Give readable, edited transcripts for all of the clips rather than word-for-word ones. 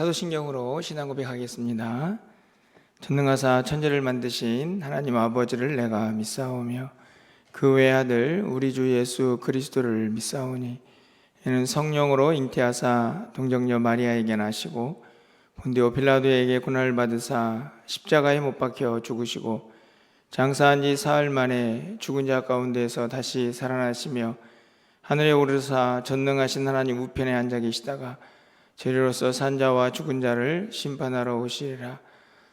사도신경으로 신앙 고백하겠습니다. 전능하사 천지를 만드신 하나님 아버지를 내가 믿사오며 그 외아들 우리 주 예수 그리스도를 믿사오니 이는 성령으로 잉태하사 동정녀 마리아에게 나시고 본디오 빌라도에게 고난을 받으사 십자가에 못 박혀 죽으시고 장사한 지 사흘 만에 죽은 자 가운데서 다시 살아나시며 하늘에 오르사 전능하신 하나님 우편에 앉아 계시다가 죄로서 산 자와 죽은 자를 심판하러 오시리라.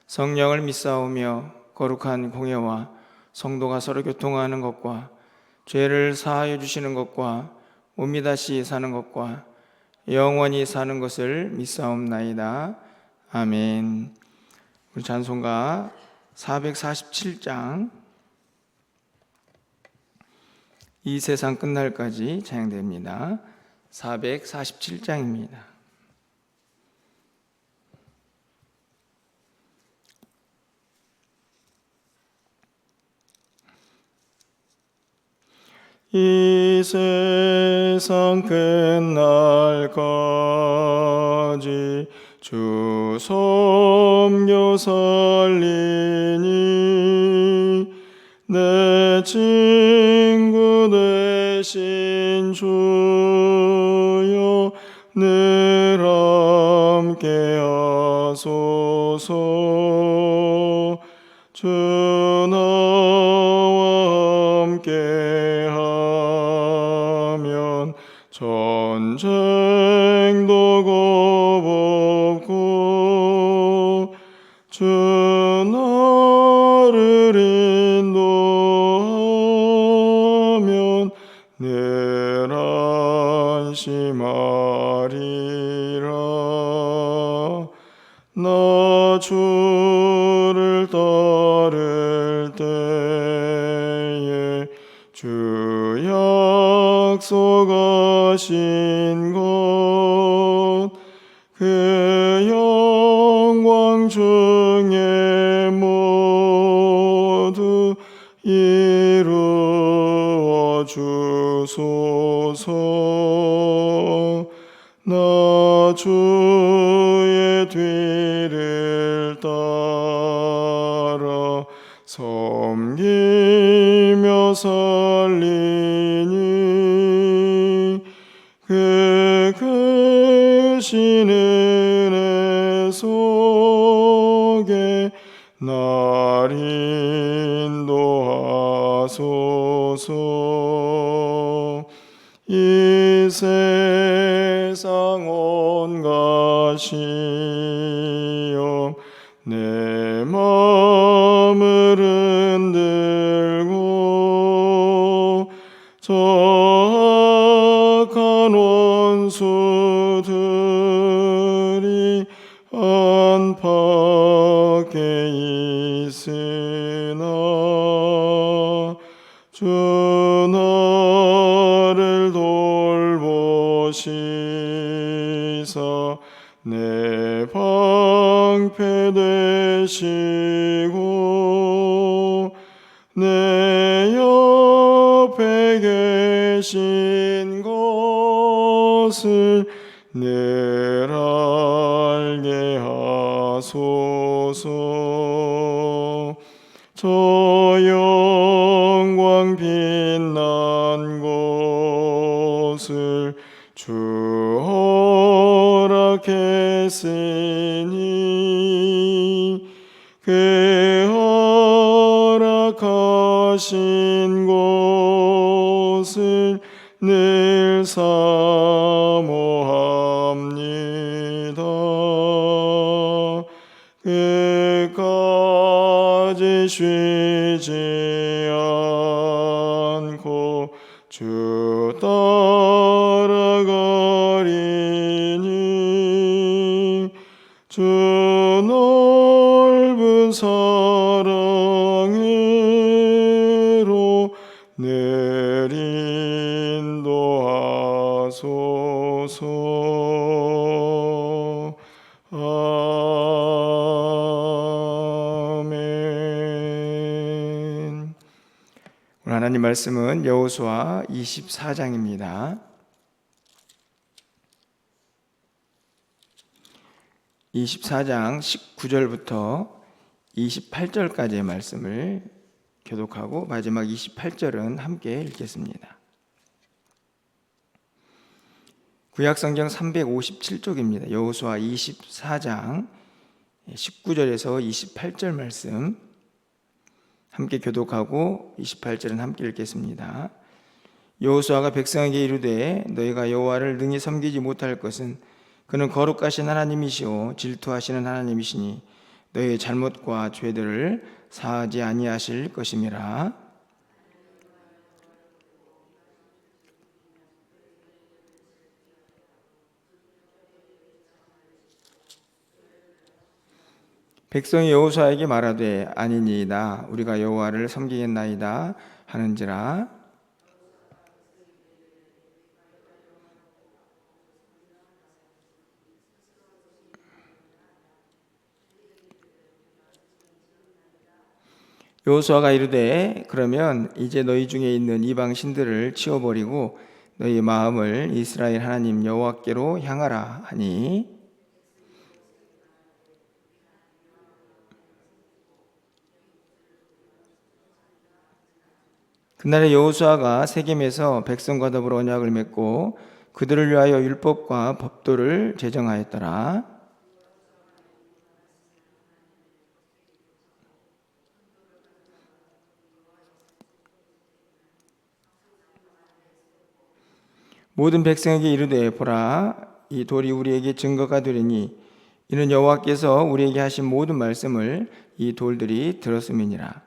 성령을 믿사오며 거룩한 공예와 성도가 서로 교통하는 것과 죄를 사하여 주시는 것과 몸이 다시 사는 것과 영원히 사는 것을 믿사옵나이다. 아멘. 우리 찬송가 447장 이 세상 끝날까지 찬양됩니다. 447장입니다. 이 세상 끝날까지 주 섬겨 살리니 내 친구 되신 주여 늘 함께 하소서. 주 나와 함께 하면 전쟁도 겁없고 주 나를 인도하면 늘 안심하리라. 나 주를 따를 때에 주 약속하신 것 그 영광 중에 모두 이루어 주소서. 나 주의 뒤를 따라 섬기며 살리니 그 크신 은혜 속에 날 인도하소서. 이 세상 온갖 시험 내 마음을 흔들고 저악한 원수들이 안팎에 있으나 주 나를 돌보시사 내 방패 되시고 내 옆에 계신 것을 늘 알게 하소서. 저 영광 빛난 곳을 주 허락했으니 그 허락하신 곳을 늘 사모합니다. 끝까지 쉬지 않고 주 따라가리니 주 넓은 사랑으로 늘 인도하소서. 아멘. 오늘 하나님 말씀은 여호수아 24장입니다. 24장 19절부터 28절까지의 말씀을 교독하고 마지막 28절은 함께 읽겠습니다. 구약성경 357쪽입니다. 여호수아 24장 19절에서 28절 말씀 함께 교독하고 28절은 함께 읽겠습니다. 여호수아가 백성에게 이르되 너희가 여호와를 능히 섬기지 못할 것은 그는 거룩하신 하나님이시오 질투하시는 하나님이시니 너희의 잘못과 죄들을 사하지 아니하실 것임이라. 백성이 여호수아에게 말하되 아니니이다 우리가 여호와를 섬기겠나이다 하는지라. 여호수아가 이르되 그러면 이제 너희 중에 있는 이방 신들을 치워버리고 너희 마음을 이스라엘 하나님 여호와께로 향하라 하니 그날에 여호수아가 세겜에서 백성과 더불어 언약을 맺고 그들을 위하여 율법과 법도를 제정하였더라. 모든 백성에게 이르되 보라 이 돌이 우리에게 증거가 되리니 이는 여호와께서 우리에게 하신 모든 말씀을 이 돌들이 들었음이니라.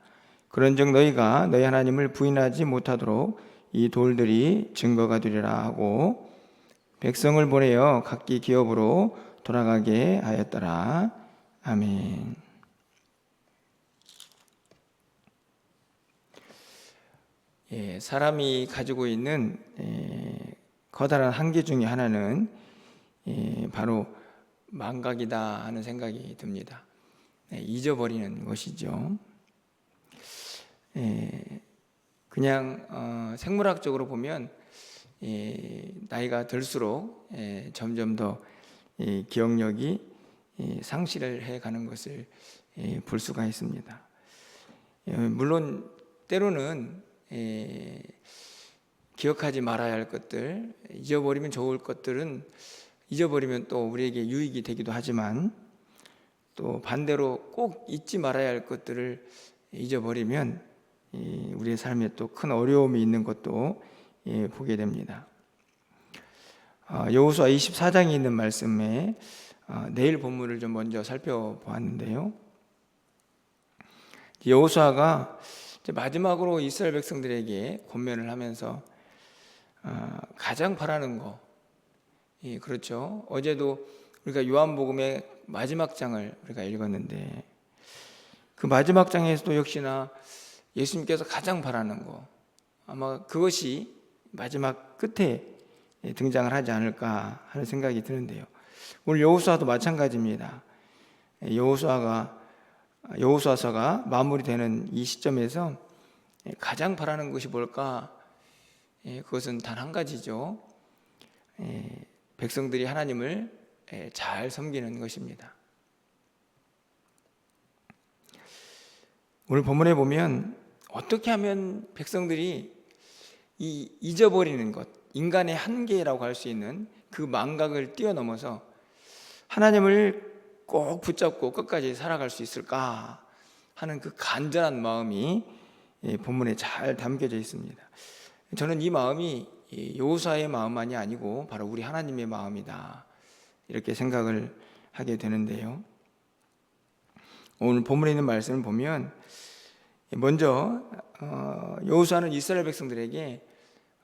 그런즉 너희가 너희 하나님을 부인하지 못하도록 이 돌들이 증거가 되리라 하고 백성을 보내어 각기 기업으로 돌아가게 하였더라. 아멘. 사람이 가지고 있는 커다란 한계 중에 하나는 바로 망각이다 하는 생각이 듭니다. 잊어버리는 것이죠. 그냥 생물학적으로 보면 나이가 들수록 점점 더 기억력이 상실을 해가는 것을 볼 수가 있습니다. 물론 때로는 기억하지 말아야 할 것들, 잊어버리면 좋을 것들은 잊어버리면 또 우리에게 유익이 되기도 하지만 또 반대로 꼭 잊지 말아야 할 것들을 잊어버리면 우리의 삶에 또 큰 어려움이 있는 것도 보게 됩니다. 여호수아 24장에 있는 말씀에 내일 본문을 좀 먼저 살펴보았는데요. 여호수아가 마지막으로 이스라엘 백성들에게 권면을 하면서 가장 바라는 거, 그렇죠. 어제도 우리가 요한복음의 마지막 장을 우리가 읽었는데 그 마지막 장에서도 역시나 예수님께서 가장 바라는 거, 아마 그것이 마지막 끝에 등장을 하지 않을까 하는 생각이 드는데요. 오늘 여호수아도 마찬가지입니다. 여호수아서가 마무리되는 이 시점에서 가장 바라는 것이 뭘까? 그것은 단 한 가지죠. 백성들이 하나님을 잘 섬기는 것입니다. 오늘 본문에 보면 어떻게 하면 백성들이 이 잊어버리는 것, 인간의 한계라고 할 수 있는 그 망각을 뛰어넘어서 하나님을 꼭 붙잡고 끝까지 살아갈 수 있을까 하는 그 간절한 마음이 본문에 잘 담겨져 있습니다. 저는 이 마음이 여호수아의 마음만이 아니고 바로 우리 하나님의 마음이다 이렇게 생각을 하게 되는데요. 오늘 본문에 있는 말씀을 보면 먼저 여호수아는 이스라엘 백성들에게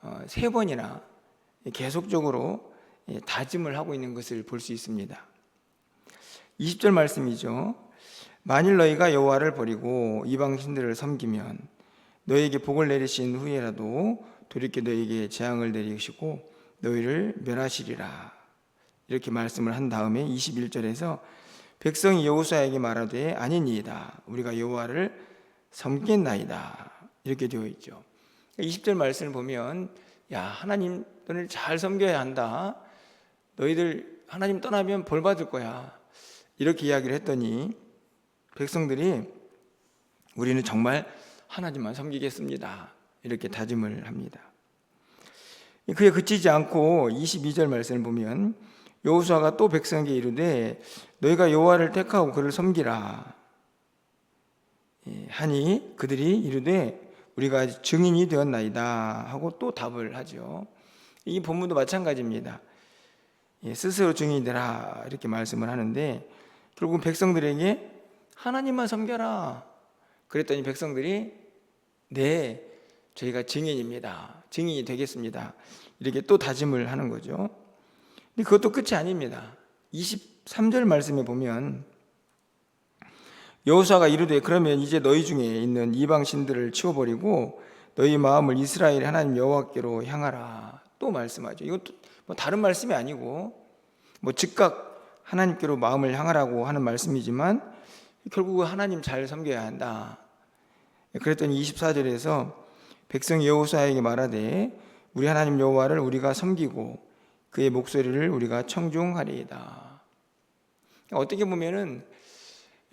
3번이나 계속적으로 다짐을 하고 있는 것을 볼 수 있습니다. 20절 말씀이죠. 만일 너희가 여호와를 버리고 이방 신들을 섬기면 너희에게 복을 내리신 후에라도 돌이켜 너희에게 재앙을 내리시고 너희를 멸하시리라. 이렇게 말씀을 한 다음에 21절에서 백성이 여호수아에게 말하되 아니니이다 우리가 여호와를 섬기겠나이다 이렇게 되어 있죠. 20절 말씀을 보면 야 하나님 너를 잘 섬겨야 한다. 너희들 하나님 떠나면 벌 받을 거야. 이렇게 이야기를 했더니 백성들이 우리는 정말 하나님만 섬기겠습니다. 이렇게 다짐을 합니다. 그에 그치지 않고 22절 말씀을 보면 여호수아가 또 백성에게 이르되 너희가 여호와를 택하고 그를 섬기라 하니 그들이 이르되 우리가 증인이 되었나이다 하고 또 답을 하죠. 이 본문도 마찬가지입니다. 스스로 증인이 되라 이렇게 말씀을 하는데 결국 백성들에게 하나님만 섬겨라 그랬더니 백성들이 네 저희가 증인입니다. 증인이 되겠습니다. 이렇게 또 다짐을 하는 거죠. 근데 그것도 끝이 아닙니다. 23절 말씀에 보면 여호수아가 이르되 그러면 이제 너희 중에 있는 이방 신들을 치워버리고 너희 마음을 이스라엘 하나님 여호와께로 향하라 또 말씀하죠. 이것도 뭐 다른 말씀이 아니고 뭐 즉각 하나님께로 마음을 향하라고 하는 말씀이지만 결국 하나님 잘 섬겨야 한다. 그랬더니 24절에서 백성이 여호수아에게 말하되 우리 하나님 여호와를 우리가 섬기고 그의 목소리를 우리가 청중하리이다. 어떻게 보면은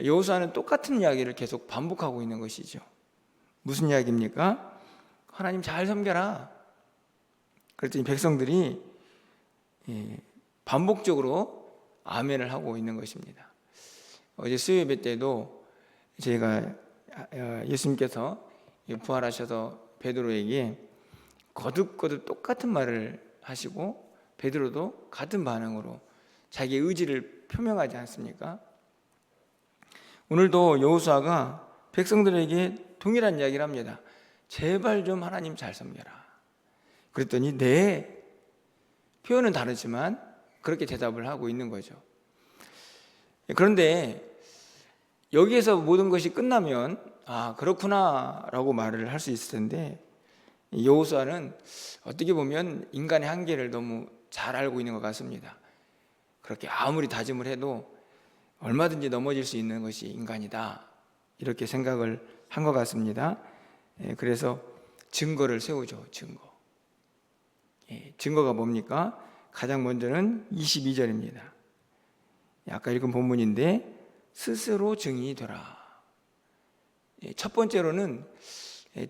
여호수아는 똑같은 이야기를 계속 반복하고 있는 것이죠. 무슨 이야기입니까? 하나님 잘 섬겨라. 그랬더니 백성들이 반복적으로 아멘을 하고 있는 것입니다. 어제 수요예배 때도 제가 예수님께서 부활하셔서 베드로에게 거듭거듭 똑같은 말을 하시고 베드로도 같은 반응으로 자기의 의지를 표명하지 않습니까? 오늘도 여호수아가 백성들에게 동일한 이야기를 합니다. 제발 좀 하나님 잘 섬겨라. 그랬더니 네, 표현은 다르지만 그렇게 대답을 하고 있는 거죠. 그런데 여기에서 모든 것이 끝나면 아 그렇구나 라고 말을 할 수 있을 텐데 여호수아는 어떻게 보면 인간의 한계를 너무 잘 알고 있는 것 같습니다. 그렇게 아무리 다짐을 해도 얼마든지 넘어질 수 있는 것이 인간이다 이렇게 생각을 한 것 같습니다. 그래서 증거를 세우죠. 증거가 뭡니까? 가장 먼저는 22절입니다. 아까 읽은 본문인데 스스로 증인이 되라. 첫 번째로는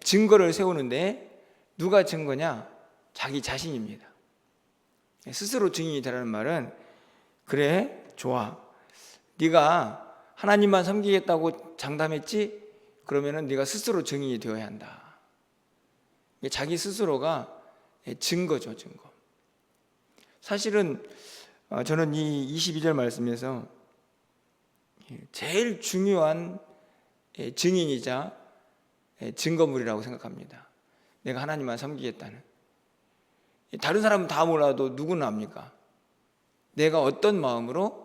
증거를 세우는데 누가 증거냐? 자기 자신입니다. 스스로 증인이 되라는 말은 그래 좋아 네가 하나님만 섬기겠다고 장담했지? 그러면은 네가 스스로 증인이 되어야 한다. 자기 스스로가 증거죠. 증거. 사실은 저는 이 22절 말씀에서 제일 중요한 증인이자 증거물이라고 생각합니다. 내가 하나님만 섬기겠다는. 다른 사람은 다 몰라도 누구는 압니까? 내가 어떤 마음으로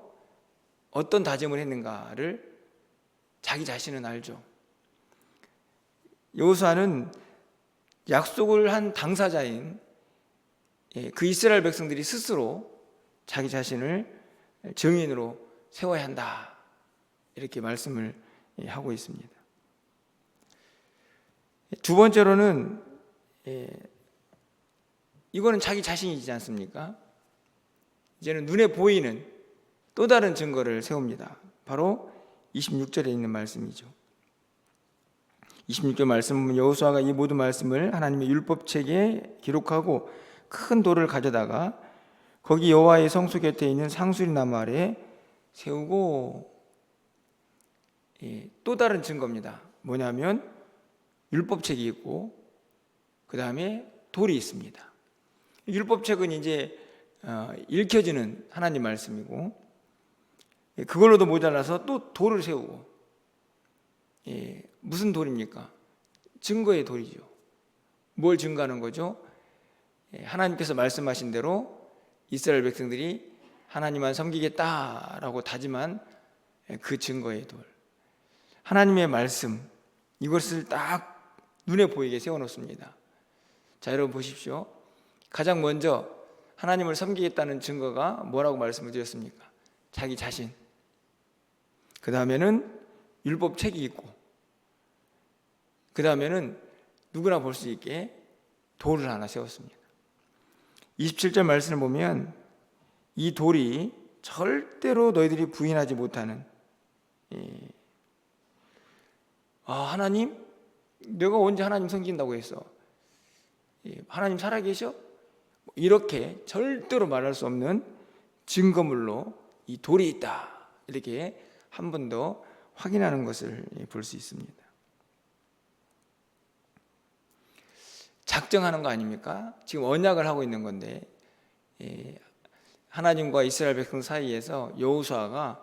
어떤 다짐을 했는가를 자기 자신은 알죠. 여호수아는 약속을 한 당사자인 그 이스라엘 백성들이 스스로 자기 자신을 증인으로 세워야 한다 이렇게 말씀을 하고 있습니다. 두 번째로는 이거는 자기 자신이지 않습니까? 이제는 눈에 보이는 또 다른 증거를 세웁니다. 바로 26절에 있는 말씀이죠. 26절 말씀 보면 여호수아가 이 모든 말씀을 하나님의 율법책에 기록하고 큰 돌을 가져다가 거기 여호와의 성소 곁에 있는 상수리 나무 아래 세우고 또 다른 증거입니다. 뭐냐면 율법책이 있고 그 다음에 돌이 있습니다. 율법책은 이제 읽혀지는 하나님 말씀이고 그걸로도 모자라서 또 돌을 세우고 무슨 돌입니까? 증거의 돌이죠. 뭘 증거하는 거죠? 하나님께서 말씀하신 대로 이스라엘 백성들이 하나님만 섬기겠다라고 다짐한 그 증거의 돌. 하나님의 말씀 이것을 딱 눈에 보이게 세워놓습니다. 자, 여러분 보십시오. 가장 먼저 하나님을 섬기겠다는 증거가 뭐라고 말씀을 드렸습니까? 자기 자신. 그 다음에는 율법책이 있고 그 다음에는 누구나 볼 수 있게 돌을 하나 세웠습니다. 27절 말씀을 보면 이 돌이 절대로 너희들이 부인하지 못하는, 하나님? 내가 언제 하나님 섬긴다고 했어? 하나님 살아계셔? 이렇게 절대로 말할 수 없는 증거물로 이 돌이 있다, 이렇게 한 번 더 확인하는 것을 볼 수 있습니다. 작정하는 거 아닙니까? 지금 언약을 하고 있는 건데, 하나님과 이스라엘 백성 사이에서 여호수아가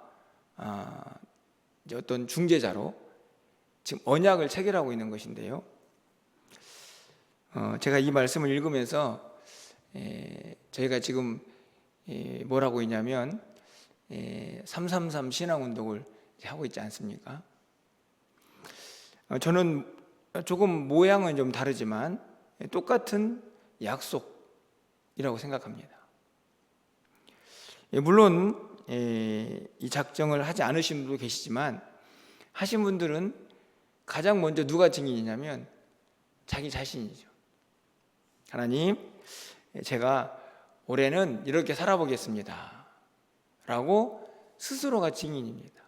어떤 중재자로 지금 언약을 체결하고 있는 것인데요. 제가 이 말씀을 읽으면서 저희가 지금 뭐라고 있냐면 333 신앙운동을 하고 있지 않습니까? 저는 조금 모양은 좀 다르지만 똑같은 약속이라고 생각합니다. 물론 이 작정을 하지 않으신 분도 계시지만, 하신 분들은 가장 먼저 누가 증인이냐면 자기 자신이죠. 하나님, 제가 올해는 이렇게 살아보겠습니다 라고 스스로가 증인입니다.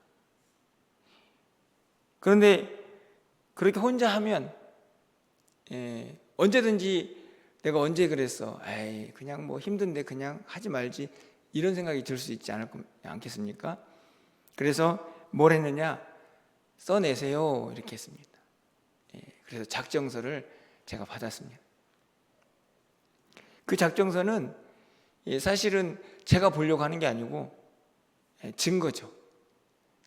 그런데 그렇게 혼자 하면 언제든지 내가 언제 그랬어, 에이 그냥 뭐 힘든데 그냥 하지 말지, 이런 생각이 들 수 있지 않겠습니까? 그래서 뭘 했느냐, 써내세요 이렇게 했습니다. 그래서 작정서를 제가 받았습니다. 그 작정서는 사실은 제가 보려고 하는 게 아니고 증거죠.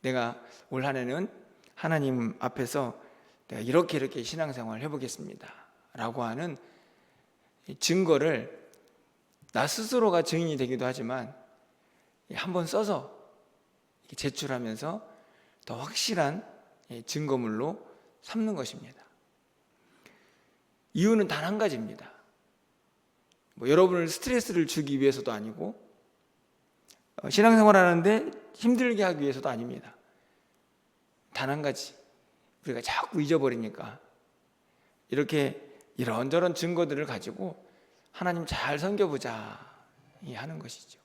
내가 올 한 해는 하나님 앞에서 내가 이렇게 신앙생활을 해보겠습니다 라고 하는 증거를 나 스스로가 증인이 되기도 하지만 한번 써서 제출하면서 더 확실한 증거물로 삼는 것입니다. 이유는 단 한 가지입니다. 여러분을 스트레스를 주기 위해서도 아니고 신앙생활 하는데 힘들게 하기 위해서도 아닙니다. 단 한 가지, 우리가 자꾸 잊어버리니까 이렇게 이런저런 증거들을 가지고 하나님 잘 섬겨보자 하는 것이죠.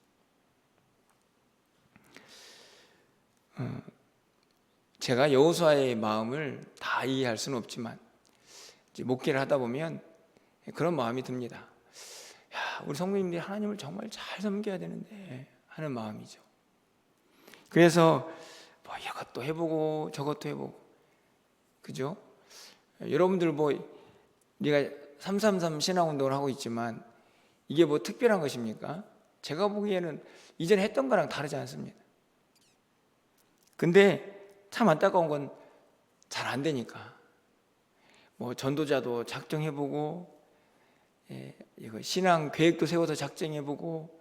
제가 여호수아의 마음을 다 이해할 수는 없지만 목회를 하다 보면 그런 마음이 듭니다. 야, 우리 성도님들이 하나님을 정말 잘 섬겨야 되는데 하는 마음이죠. 그래서 뭐 이것도 해보고 저것도 해보고, 그죠? 여러분들 우리가 333 신앙운동을 하고 있지만 이게 뭐 특별한 것입니까? 제가 보기에는 이전에 했던 거랑 다르지 않습니다. 근데 참 안타까운 건 잘 안 되니까 전도자도 작정해보고, 이거 신앙 계획도 세워서 작정해보고,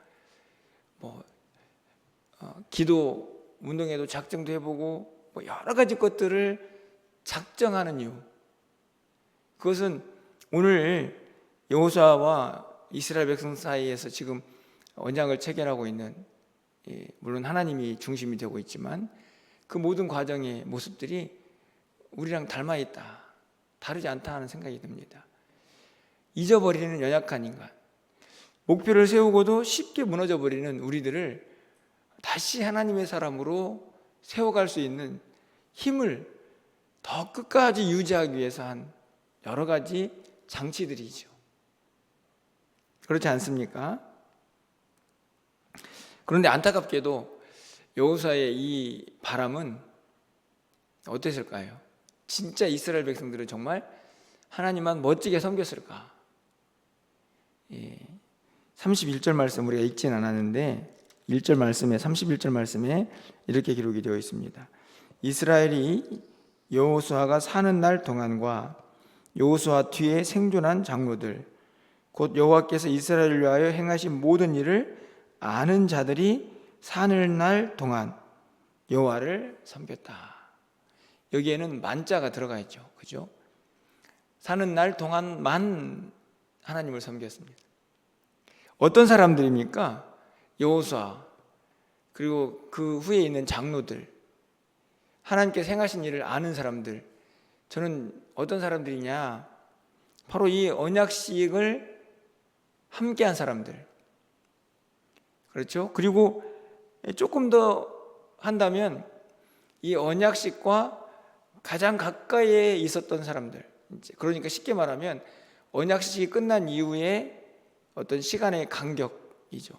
기도 운동에도 작정도 해보고, 여러 가지 것들을 작정하는 이유, 그것은 오늘 여호수아와 이스라엘 백성 사이에서 지금 언약을 체결하고 있는, 물론 하나님이 중심이 되고 있지만 그 모든 과정의 모습들이 우리랑 닮아 있다, 다르지 않다 하는 생각이 듭니다. 잊어버리는 연약한 인간, 목표를 세우고도 쉽게 무너져 버리는 우리들을 다시 하나님의 사람으로 세워갈 수 있는 힘을 더 끝까지 유지하기 위해서 한 여러 가지 장치들이죠. 그렇지 않습니까? 그런데 안타깝게도 여호수아의 이 바람은 어땠을까요? 진짜 이스라엘 백성들은 정말 하나님만 멋지게 섬겼을까? 31절 말씀 우리가 읽진 않았는데 1절 말씀에, 31절 말씀에 이렇게 기록이 되어 있습니다. 이스라엘이 여호수아가 사는 날 동안과 여호수아 뒤에 생존한 장로들, 곧 여호와께서 이스라엘을 위하여 행하신 모든 일을 아는 자들이 사는 날 동안 여호와를 섬겼다. 여기에는 만자가 들어가 있죠. 그죠? 사는 날 동안만 하나님을 섬겼습니다. 어떤 사람들입니까? 여호수아, 그리고 그 후에 있는 장로들, 하나님께서 행하신 일을 아는 사람들. 저는 어떤 사람들이냐, 바로 이 언약식을 함께한 사람들, 그렇죠? 그리고 조금 더 한다면 이 언약식과 가장 가까이에 있었던 사람들, 그러니까 쉽게 말하면 언약식이 끝난 이후에 어떤 시간의 간격이죠.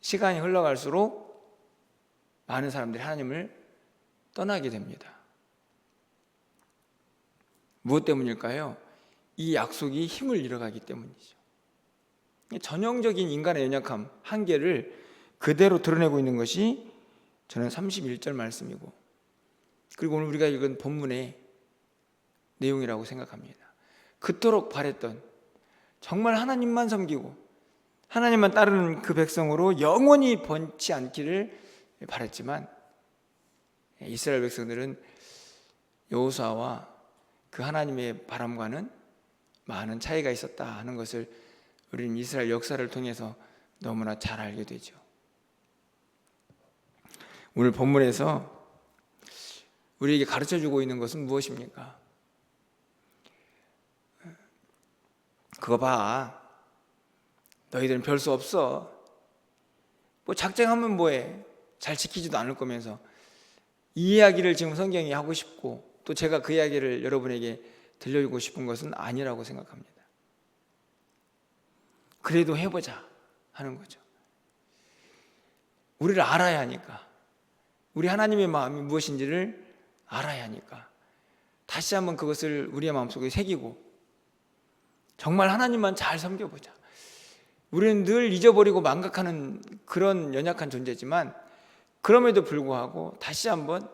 시간이 흘러갈수록 많은 사람들이 하나님을 떠나게 됩니다. 무엇 때문일까요? 이 약속이 힘을 잃어가기 때문이죠. 전형적인 인간의 연약함, 한계를 그대로 드러내고 있는 것이 저는 31절 말씀이고, 그리고 오늘 우리가 읽은 본문의 내용이라고 생각합니다. 그토록 바랬던, 정말 하나님만 섬기고 하나님만 따르는 그 백성으로 영원히 번치 않기를 바랬지만, 이스라엘 백성들은 여호수아와 그 하나님의 바람과는 많은 차이가 있었다 하는 것을 우리는 이스라엘 역사를 통해서 너무나 잘 알게 되죠. 오늘 본문에서 우리에게 가르쳐주고 있는 것은 무엇입니까? 그거 봐, 너희들은 별 수 없어. 뭐 작정하면 뭐해, 잘 지키지도 않을 거면서. 이 이야기를 지금 성경이 하고 싶고, 또 제가 그 이야기를 여러분에게 들려주고 싶은 것은 아니라고 생각합니다. 그래도 해보자 하는 거죠. 우리를 알아야 하니까, 우리 하나님의 마음이 무엇인지를 알아야 하니까 다시 한번 그것을 우리의 마음속에 새기고 정말 하나님만 잘 섬겨보자. 우리는 늘 잊어버리고 망각하는 그런 연약한 존재지만, 그럼에도 불구하고 다시 한번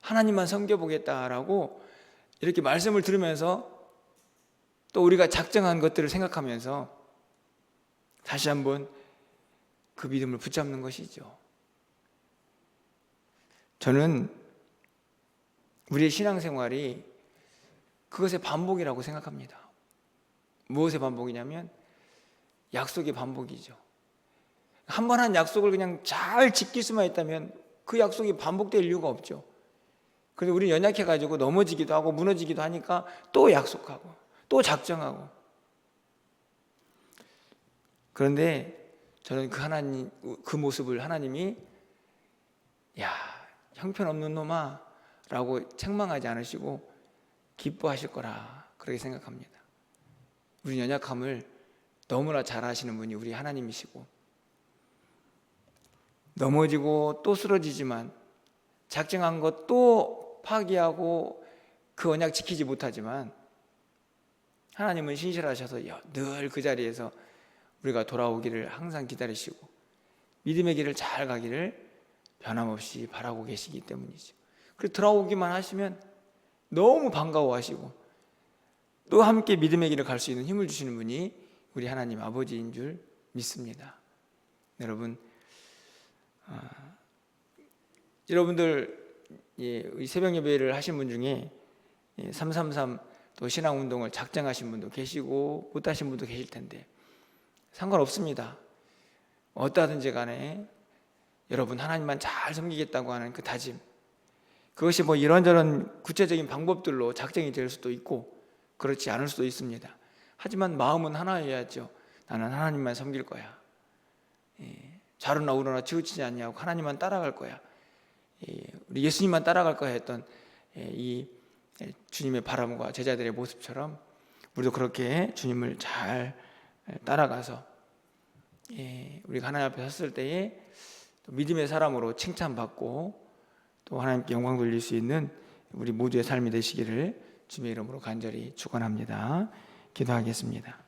하나님만 섬겨보겠다라고 이렇게 말씀을 들으면서 또 우리가 작정한 것들을 생각하면서 다시 한번 그 믿음을 붙잡는 것이죠. 저는 우리의 신앙생활이 그것의 반복이라고 생각합니다. 무엇의 반복이냐면 약속의 반복이죠. 한 번 한 약속을 그냥 잘 지킬 수만 있다면 그 약속이 반복될 이유가 없죠. 그래서 우리는 연약해가지고 넘어지기도 하고 무너지기도 하니까 또 약속하고 또 작정하고. 그런데 저는 그 모습을 하나님이 야, 형편없는 놈아 라고 책망하지 않으시고 기뻐하실 거라 그렇게 생각합니다. 우리 연약함을 너무나 잘 아시는 분이 우리 하나님이시고, 넘어지고 또 쓰러지지만 작정한 것 또 파기하고 그 언약 지키지 못하지만 하나님은 신실하셔서 늘 그 자리에서 우리가 돌아오기를 항상 기다리시고 믿음의 길을 잘 가기를 변함없이 바라고 계시기 때문이죠. 그래서 돌아오기만 하시면 너무 반가워하시고 또 함께 믿음의 길을 갈 수 있는 힘을 주시는 분이 우리 하나님 아버지인 줄 믿습니다. 여러분들 새벽 예배를 하신 분 중에 333 또 신앙운동을 작정하신 분도 계시고 못 하신 분도 계실 텐데 상관없습니다. 어떠하든지 간에 여러분 하나님만 잘 섬기겠다고 하는 그 다짐, 그것이 뭐 이런저런 구체적인 방법들로 작정이 될 수도 있고 그렇지 않을 수도 있습니다. 하지만 마음은 하나여야죠. 나는 하나님만 섬길 거야. 좌로나 우로나 치우치지 않냐고 하나님만 따라갈 거야. 우리 예수님만 따라갈 거야 했던 이 주님의 바람과 제자들의 모습처럼 우리도 그렇게 주님을 잘 따라가서 우리가 하나님 앞에 섰을 때에 믿음의 사람으로 칭찬받고 또 하나님께 영광 돌릴 수 있는 우리 모두의 삶이 되시기를 주님의 이름으로 간절히 축원합니다. 기도하겠습니다.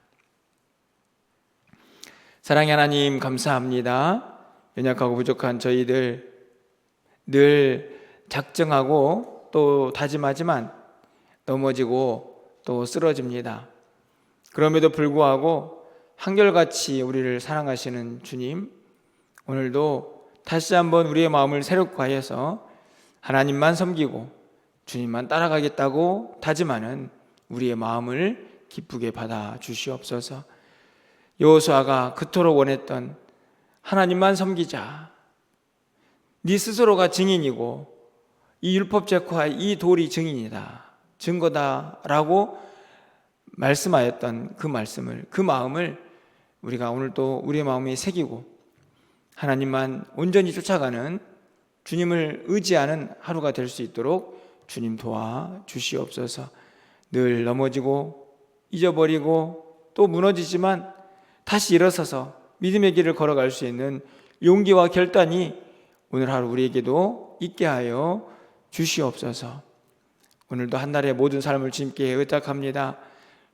사랑의 하나님, 감사합니다. 연약하고 부족한 저희들 늘 작정하고 또 다짐하지만 넘어지고 또 쓰러집니다. 그럼에도 불구하고 한결같이 우리를 사랑하시는 주님, 오늘도 다시 한번 우리의 마음을 새롭게 하여서 하나님만 섬기고 주님만 따라가겠다고 다짐하는 우리의 마음을 기쁘게 받아 주시옵소서. 여호수아가 그토록 원했던 하나님만 섬기자, 네 스스로가 증인이고 이 율법제과 이 돌이 증인이다, 증거다라고 말씀하였던 그 말씀을, 그 마음을 우리가 오늘 또 우리의 마음에 새기고 하나님만 온전히 쫓아가는, 주님을 의지하는 하루가 될 수 있도록 주님 도와주시옵소서. 늘 넘어지고 잊어버리고 또 무너지지만 다시 일어서서 믿음의 길을 걸어갈 수 있는 용기와 결단이 오늘 하루 우리에게도 있게 하여 주시옵소서. 오늘도 한 날의 모든 삶을 주님께 의탁합니다.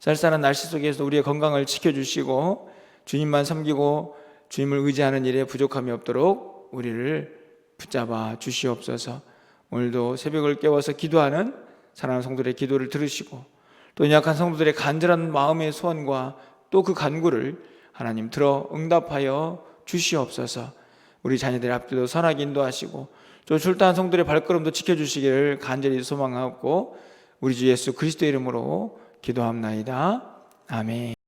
쌀쌀한 날씨 속에서 우리의 건강을 지켜주시고 주님만 섬기고 주님을 의지하는 일에 부족함이 없도록 우리를 붙잡아 주시옵소서. 오늘도 새벽을 깨워서 기도하는 사랑하는 성도들의 기도를 들으시고 또 약한 성도들의 간절한 마음의 소원과 또 그 간구를 하나님 들어 응답하여 주시옵소서. 우리 자녀들의 앞길도 선하게 인도하시고 또 출타한 성도들의 발걸음도 지켜주시기를 간절히 소망하고 우리 주 예수 그리스도의 이름으로 기도합나이다. 아멘.